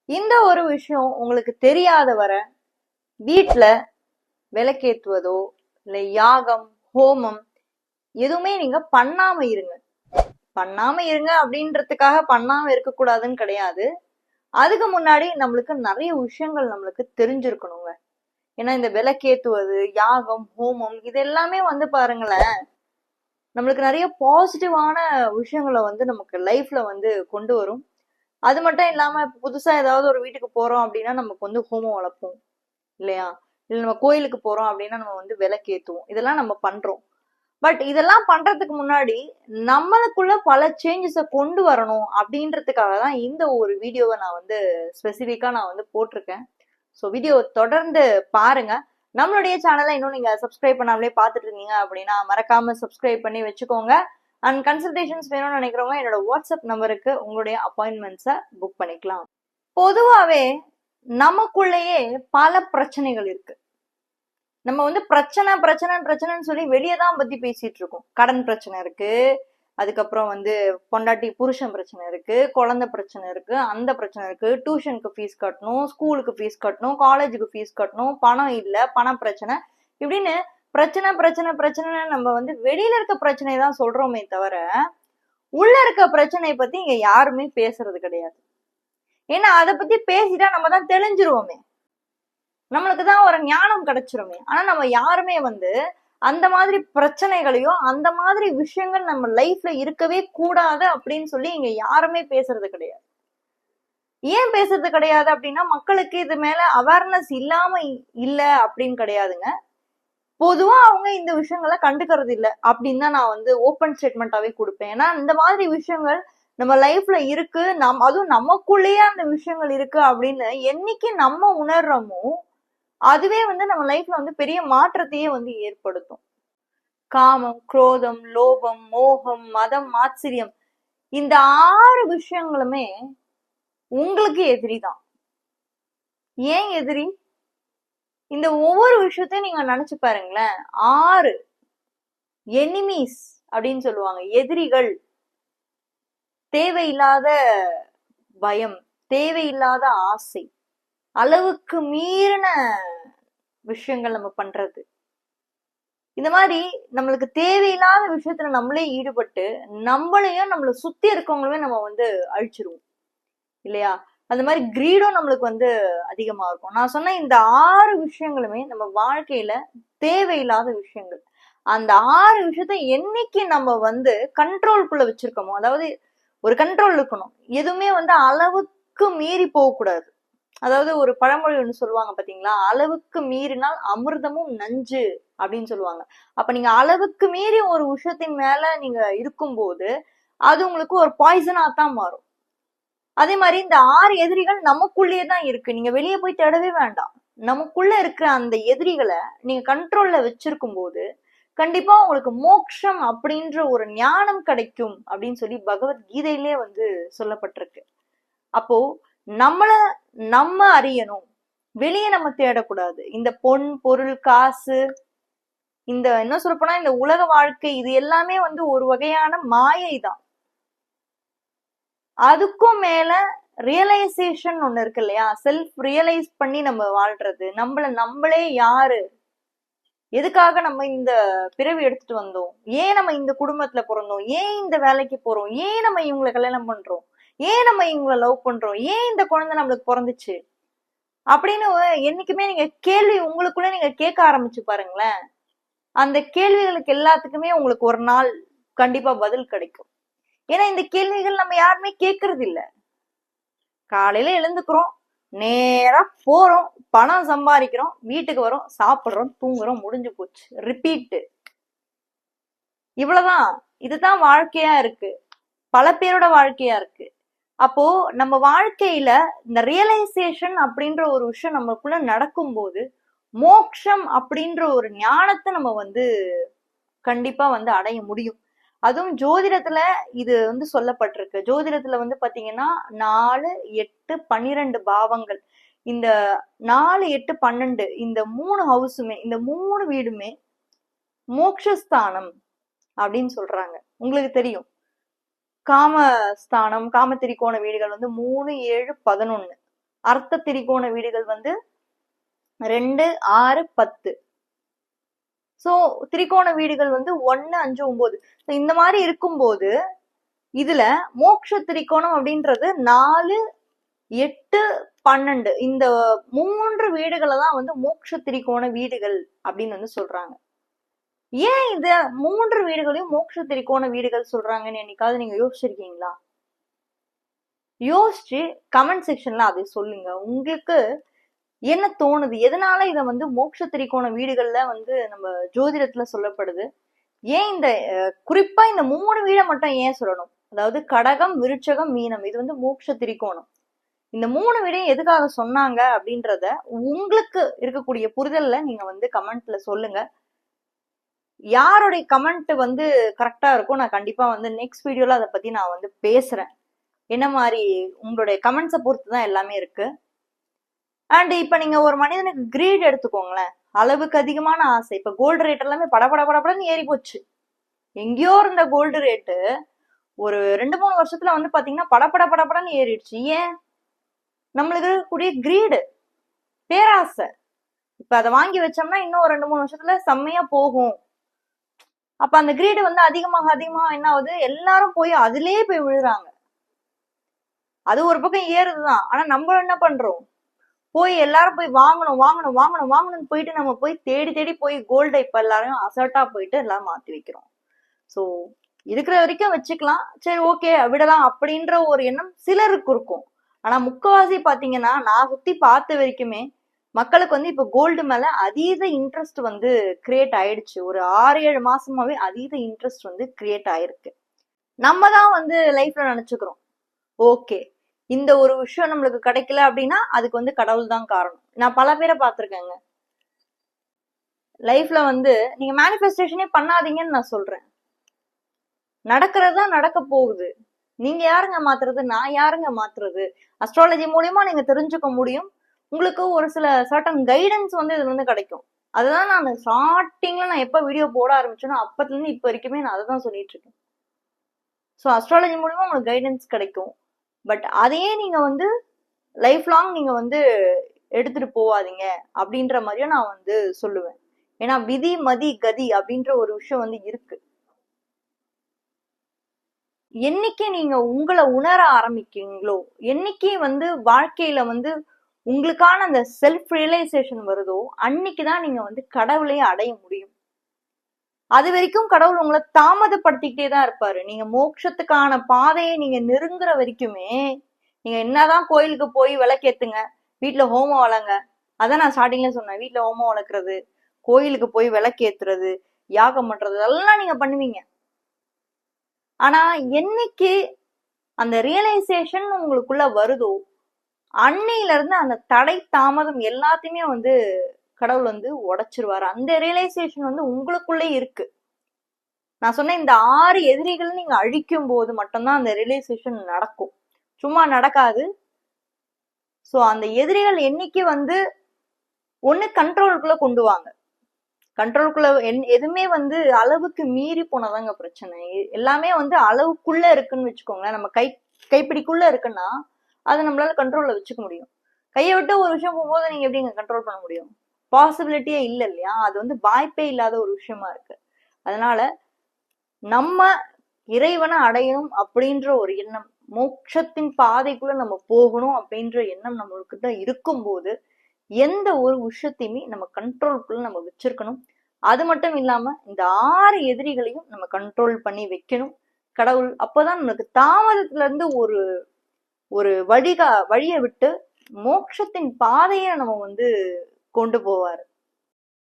இந்த ஒரு விஷயம் உங்களுக்கு தெரியாத வர வீட்டுல விளக்கேத்துவதோ இல்ல யாகம் ஹோமம் எதுவுமே நீங்க பண்ணாம இருங்க அப்படின்றதுக்காக பண்ணாம இருக்கக்கூடாதுன்னு கிடையாது. அதுக்கு முன்னாடி நம்மளுக்கு நிறைய விஷயங்கள் நம்மளுக்கு தெரிஞ்சிருக்கணுங்க. ஏன்னா இந்த விளக்கேத்துவது யாகம் ஹோமம் இது எல்லாமே பாருங்களேன், நம்மளுக்கு நிறைய பாசிட்டிவான விஷயங்களை நமக்கு லைஃப்ல கொண்டு வரும். அது மட்டும் இல்லாம புதுசா ஏதாவது ஒரு வீட்டுக்கு போறோம் அப்படின்னா நமக்கு ஹோமம் வளர்ப்போம் இல்லையா, இல்ல நம்ம கோயிலுக்கு போறோம் அப்படின்னா நம்ம விளக்கேத்துவோம். இதெல்லாம் நம்ம பண்றோம். பட் இதெல்லாம் பண்றதுக்கு முன்னாடி நம்மளுக்குள்ள பல சேஞ்சஸ கொண்டு வரணும் அப்படின்றதுக்காக தான் இந்த ஒரு வீடியோவை நான் ஸ்பெசிஃபிக்கா நான் போட்டிருக்கேன். ஸோ வீடியோ தொடர்ந்து பாருங்க. நம்மளுடைய சேனலை இன்னும் நீங்க சப்ஸ்கிரைப் பண்ணாமலே பார்த்துட்டு இருந்தீங்க அப்படின்னா மறக்காம சப்ஸ்கிரைப் பண்ணி வச்சுக்கோங்க. அண்ட் கன்சல்டேஷன்ஸ் வேணும்னு நினைக்கிறவங்க என்னோட வாட்ஸ்அப் நம்பருக்கு உங்களுடைய அப்பாயின்மெண்ட்ஸை புக் பண்ணிக்கலாம். பொதுவாவே நமக்குள்ளேயே பல பிரச்சனைகள் இருக்கு. நம்ம பிரச்சனைன்னு சொல்லி வெளியே தான் பத்தி பேசிட்டு இருக்கோம். கடன் பிரச்சனை இருக்கு, அதுக்கப்புறம் பொண்டாட்டி புருஷன் பிரச்சனை இருக்கு, குழந்தை பிரச்சனை இருக்கு, அந்த பிரச்சனை இருக்கு, டியூஷனுக்கு ஃபீஸ் கட்டணும், ஸ்கூலுக்கு ஃபீஸ் கட்டணும், காலேஜுக்கு ஃபீஸ் கட்டணும், பணம் இல்ல, பண பிரச்சனை, இப்படின்னு பிரச்சனை நம்ம வெளியில இருக்க பிரச்சனை தான் சொல்றோமே தவிர உள்ள இருக்க பிரச்சனையை பத்தி இங்க யாருமே பேசுறது கிடையாது. ஏன்னா அதை பத்தி பேசிட்டா நம்ம தான் தெளிஞ்சிருவோமே, நம்மளுக்கு தான் ஒரு ஞானம் கிடைச்சிருமே. ஆனா நம்ம யாருமே அந்த மாதிரி பிரச்சனைகளையோ அந்த மாதிரி விஷயங்கள் நம்ம லைஃப்ல இருக்கவே கூடாது அப்படின்னு சொல்லி இங்க யாருமே பேசுறது கிடையாது. ஏன் பேசுறது கிடையாது அப்படின்னா மக்களுக்கு இது மேல அவேர்னஸ் இல்லாம இல்ல அப்படின்னு கிடையாதுங்க. பொதுவா அவங்க இந்த விஷயங்களை கண்டுக்கிறது இல்லை அப்படின்னு தான் நான் ஓப்பன் ஸ்டேட்மெண்டாவே கொடுப்பேன். ஏன்னா இந்த மாதிரி விஷயங்கள் நம்ம லைஃப்ல இருக்கு, அதுவும் நமக்குள்ளேயே அந்த விஷயங்கள் இருக்கு அப்படின்னு என்னைக்கு நம்ம உணர்றோமோ அதுவே நம்ம லைஃப்ல பெரிய மாற்றத்தையே ஏற்படுத்தும். காமம், குரோதம், லோபம், மோகம், மதம், ஆச்சரியம், இந்த 6 விஷயங்களுமே உங்களுக்கு எதிரி தான். ஏன் எதிரி? இந்த ஒவ்வொரு விஷயத்தையும் நீங்க நினைச்சு பாருங்களேன். 6 எனிமீஸ் அப்படின்னு சொல்லுவாங்க, எதிரிகள். தேவையில்லாத பயம், தேவையில்லாத ஆசை, அளவுக்கு மீறின விஷயங்கள் நம்ம பண்றது, இந்த மாதிரி நம்மளுக்கு தேவையில்லாத விஷயத்துல நம்மளே ஈடுபட்டு நம்மளையும் நம்மளை சுத்தி இருக்கவங்களுமே நம்ம அழிச்சிருவோம் இல்லையா. அந்த மாதிரி கிரீடும் நம்மளுக்கு அதிகமா இருக்கும். நான் சொன்ன இந்த 6 விஷயங்களுமே நம்ம வாழ்க்கையில தேவையில்லாத விஷயங்கள். அந்த 6 விஷயத்த என்னைக்கு நம்ம கண்ட்ரோல்குள்ள வச்சிருக்கோமோ, அதாவது ஒரு கண்ட்ரோல் இருக்கணும், எதுவுமே அளவுக்கு மீறி போகக்கூடாது. அதாவது ஒரு பழமொழி ஒண்ணு சொல்லுவாங்க பாத்தீங்களா, அளவுக்கு மீறினால் அமிர்தமும் நஞ்சு அப்படின்னு சொல்லுவாங்க. அப்ப நீங்க அளவுக்கு மீறி ஒரு விஷயத்தின் மேல நீங்க இருக்கும்போது அது உங்களுக்கு ஒரு பாய்சனா தான் மாறும். அதே மாதிரி இந்த 6 எதிரிகள் நமக்குள்ளேயே தான் இருக்கு, நீங்க வெளியே போய் தேடவே வேண்டாம். நமக்குள்ள இருக்கிற அந்த எதிரிகளை நீங்க கண்ட்ரோல்ல வச்சிருக்கும் போது கண்டிப்பா உங்களுக்கு மோட்சம் அப்படின்ற ஒரு ஞானம் கிடைக்கும் அப்படின்னு சொல்லி பகவத்கீதையிலே சொல்லப்பட்டிருக்கு. அப்போ நம்ம அறியணும், வெளியே நம்ம தேடக்கூடாது. இந்த பொன் பொருள் காசு, இந்த என்ன சொல்லப்போனா இந்த உலக வாழ்க்கை, இது எல்லாமே ஒரு வகையான மாயை தான். அதுக்கும் மேல ரியலைசேஷன் ஒண்ணு இருக்கு இல்லையா, செல்ஃப் ரியலைஸ் பண்ணி நம்ம வாழ்றது, நம்மளே யாரு, எதுக்காக நம்ம இந்த பிறவி எடுத்துட்டு வந்தோம், ஏன் நம்ம இந்த குடும்பத்துல பிறந்தோம், ஏன் இந்த வேலைக்கு போறோம், ஏன் நம்ம இவங்களை கல்யாணம் பண்றோம், ஏன் நம்ம இவங்களை லவ் பண்றோம், ஏன் இந்த குழந்தை நம்மளுக்கு பிறந்துச்சு அப்படின்னு என்னைக்குமே நீங்க கேள்வி உங்களுக்குள்ள நீங்க கேட்க ஆரம்பிச்சு பாருங்களேன். அந்த கேள்விகளுக்கு எல்லாத்துக்குமே உங்களுக்கு ஒரு நாள் கண்டிப்பா பதில் கிடைக்கும். ஏன்னா இந்த கேள்விகள் நம்ம யாருமே கேட்கறது இல்ல. காலையில எழுந்துக்கிறோம், நேரா போறோம், பணம் சம்பாதிக்கிறோம், வீட்டுக்கு வரோம், சாப்பிடுறோம், தூங்குறோம், முடிஞ்சு போச்சு, ரிப்பீட். இவ்வளவுதான். இதுதான் வாழ்க்கையா இருக்கு, பல பேரோட வாழ்க்கையா இருக்கு. அப்போ நம்ம வாழ்க்கையில இந்த ரியலைசேஷன் அப்படின்ற ஒரு விஷயம் நமக்குள்ள நடக்கும்போது மோட்சம் அப்படின்ற ஒரு ஞானத்தை நம்ம கண்டிப்பா அடைய முடியும். அதுவும் ஜோதிடத்துல இது சொல்லப்பட்டிருக்கு. ஜோதிடத்துல பாத்தீங்கன்னா 4, 8, 12 பாவங்கள், இந்த 4, 8, 12 இந்த 3 ஹவுஸுமே, இந்த 3 வீடுமே மோட்சஸ்தானம் அப்படின்னு சொல்றாங்க. உங்களுக்கு தெரியும், காமஸ்தானம், காம திரிகோண வீடுகள் 3, 7, 11. அர்த்த திரிகோண வீடுகள் வந்து 2, 6, 10. சோ திரிகோண வீடுகள் வந்து 1, 5, 9. இந்த மாதிரி இருக்கும்போது இதுல மோட்ச திரிகோணம் அப்படின்றது 4, 8, 12 இந்த 3 வீடுகளை தான் வந்து மோட்ச திரிகோண வீடுகள் அப்படின்னு வந்து சொல்றாங்க. ஏன் இந்த 3 வீடுகளையும் மோட்ச திரிகோண வீடுகள் சொல்றாங்கன்னு என்னைக்காவது நீங்க யோசிச்சிருக்கீங்களா? யோசிச்சு கமெண்ட் செக்ஷன்ல அதை சொல்லுங்க. உங்களுக்கு என்ன தோணுது? எதனால இத வந்து மோட்ச திரிகோண வீடுகள்ல வந்து நம்ம ஜோதிடத்துல சொல்லப்படுது? ஏன் இந்த குறிப்பா இந்த 3 வீடை மட்டும் ஏன் சொல்லணும்? அதாவது கடகம், விருட்சகம், மீனம், இது வந்து மோட்ச திரிகோணம். இந்த 3 வீடையும் எதுக்காக சொன்னாங்க அப்படின்றத உங்களுக்கு இருக்கக்கூடிய புரிதல்ல நீங்க வந்து கமெண்ட்ல சொல்லுங்க. யாருடைய கமெண்ட் வந்து கரெக்டா இருக்கும் நான் கண்டிப்பா வந்து நெக்ஸ்ட் வீடியோல அதை பத்தி நான் வந்து பேசுறேன். என்ன மாதிரி உங்களுடைய கமெண்ட்ஸை பொறுத்து தான் எல்லாமே இருக்கு. அண்ட் இப்ப நீங்க ஒரு மனிதனுக்கு கிரீட் எடுத்துக்கோங்களேன், அளவுக்கு அதிகமான ஆசை. இப்ப கோல்டு ரேட் எல்லாமே படபடன்னு ஏறி போச்சு. எங்கேயோ இருந்த கோல்டு ரேட்டு ஒரு 2-3 வருஷத்துல வந்து பாத்தீங்கன்னா படபடன்னு ஏறிடுச்சு. ஏன்? நம்மளுக்கு இருக்கக்கூடிய கிரீடு, பேராசை. இப்ப அதை வாங்கி வச்சோம்னா இன்னும் 2-3 வருஷத்துல செம்மையா போகும். அப்ப அந்த கிரீடு வந்து அதிகமாக என்ன ஆகுது, எல்லாரும் போய் அதிலே போய் விழுறாங்க. அது ஒரு பக்கம் ஏறுதுதான். ஆனா நம்ம என்ன பண்றோம், போய் எல்லாரும் போய் வாங்கணும்னு போயிட்டு நம்ம போய் தேடி போய் கோல்டை இப்ப எல்லாரும் அசர்ட்டா போயிட்டு எல்லாம் மாத்தி வைக்கிறோம். சோ இருக்கிற வரைக்கும் வச்சுக்கலாம், சரி ஓகே விடலாம் அப்படின்ற ஒரு எண்ணம் சிலருக்கு இருக்கும். ஆனா முக்கவாசி பாத்தீங்கன்னா நான் சுத்தி பார்த்த வரைக்குமே மக்களுக்கு வந்து இப்ப கோல்டு மேல அதீத இன்ட்ரெஸ்ட் வந்து கிரியேட் ஆயிடுச்சு. ஒரு 6-7 மாசமாவே அதீத இன்ட்ரெஸ்ட் வந்து கிரியேட் ஆயிருக்கு. நம்ம தான் வந்து லைஃப்ல நினைச்சுக்கிறோம், ஓகே இந்த ஒரு விஷயம் நம்மளுக்கு கிடைக்கல அப்படின்னா அதுக்கு வந்து கடவுள் தான் காரணம். நான் பல பேரை பார்த்திருக்கேங்க. லைஃப்ல வந்து நீங்க மேனிஃபெஸ்டேஷனே பண்ணாதீங்கன்னு நான் சொல்றேன். நடக்கிறதா நடக்க போகுது. நீங்க யாருங்க மாத்துறது, நான் யாருங்க மாத்துறது? அஸ்ட்ராலஜி மூலியமா நீங்க தெரிஞ்சுக்க முடியும். உங்களுக்கு ஒரு சில சர்டன் கைடன்ஸ் வந்து இதுல இருந்து கிடைக்கும். அதுதான் நான் ஸ்டார்டிங்ல நான் எப்ப வீடியோ போட ஆரம்பிச்சேனோ அப்பத்துல இருந்து இப்ப வரைக்குமே நான் அதை தான் சொல்லிட்டு இருக்கேன். ஸோ அஸ்ட்ராலஜி மூலியமா உங்களுக்கு கைடன்ஸ் கிடைக்கும். பட் அதையே நீங்க வந்து லைஃப் லாங் நீங்க வந்து எடுத்துட்டு போவாதீங்க அப்படின்ற மாதிரியும் நான் வந்து சொல்லுவேன். ஏன்னா விதி மதி கதி அப்படின்ற ஒரு விஷயம் வந்து இருக்கு. என்னைக்கு நீங்க உங்களை உணர ஆரம்பிக்கீங்களோ, என்னைக்கு வந்து வாழ்க்கையில வந்து உங்களுக்கான அந்த செல்ஃப் ரியலைசேஷன் வருதோ, அன்னைக்குதான் நீங்க வந்து கடவுளையே அடைய முடியும். அது வரைக்கும் கடவுள் உங்களை தாமதப்படுத்திக்கிட்டே தான் இருப்பாரு. நீங்க மோட்சத்துக்கான பாதையை நீங்க நெருங்குற வரைக்குமே நீங்க என்னதான் கோயிலுக்கு போய் விளக்கேத்துங்க, வீட்டுல ஹோமம் வளங்க. அதான் நான் ஸ்டார்டிங்ல சொன்னேன், வீட்டுல ஹோமம் வளர்க்கறது, கோயிலுக்கு போய் விளக்கேத்துறது, யாகம் பண்றது எல்லாம் நீங்க பண்ணுவீங்க. ஆனா என்னைக்கு அந்த ரியலைசேஷன் உங்களுக்குள்ள வருதோ அன்னையில இருந்து அந்த தடை தாமதம் எல்லாத்தையுமே வந்து கடவுள் வந்து உடைச்சிருவாரு. அந்த ரியலைசேஷன் வந்து உங்களுக்குள்ளே இருக்கு. நான் சொன்ன இந்த 6 எதிரிகளை நீங்க அழிக்கும் போது மட்டும்தான் அந்த ரியலைசேஷன் நடக்கும், சும்மா நடக்காது. சோ அந்த எதிரிகள் என்னைக்கு வந்து ஒண்ணு கண்ட்ரோலுக்குள்ள கொண்டு வாங்க. கண்ட்ரோலுக்குள்ள எதுவுமே வந்து அளவுக்கு மீறி போனதாங்க பிரச்சனை. எல்லாமே வந்து அளவுக்குள்ள இருக்குன்னு வச்சுக்கோங்களேன். நம்ம கைப்பிடிக்குள்ள இருக்குன்னா அதை நம்மளால கண்ட்ரோல்ல வச்சுக்க முடியும். கையை விட்டு ஒரு விஷயம் போகும்போது நீங்க எப்படிங்க கண்ட்ரோல் பண்ண முடியும்? பாசிபிலிட்டியே இல்லை இல்லையா? அது வந்து வாய்ப்பே இல்லாத ஒரு விஷயமா இருக்கு. அதனால நம்ம இறைவனை அடையணும் அப்படின்ற ஒரு எண்ணம், மோட்சத்தின் பாதைக்குள்ள நம்ம போகணும் அப்படின்ற எண்ணம் நம்மளுக்கிட்ட இருக்கும்போது எந்த ஒரு விஷயத்தையுமே நம்ம கண்ட்ரோலுக்குள்ள நம்ம வச்சிருக்கணும். அது மட்டும் இல்லாம இந்த 6 எதிரிகளையும் நம்ம கண்ட்ரோல் பண்ணி வைக்கணும். கடவுள் அப்பதான் நம்மளுக்கு தாமதத்துல இருந்து ஒரு வழியை விட்டு மோட்சத்தின் பாதையை நம்ம வந்து கொண்டு போவாரு.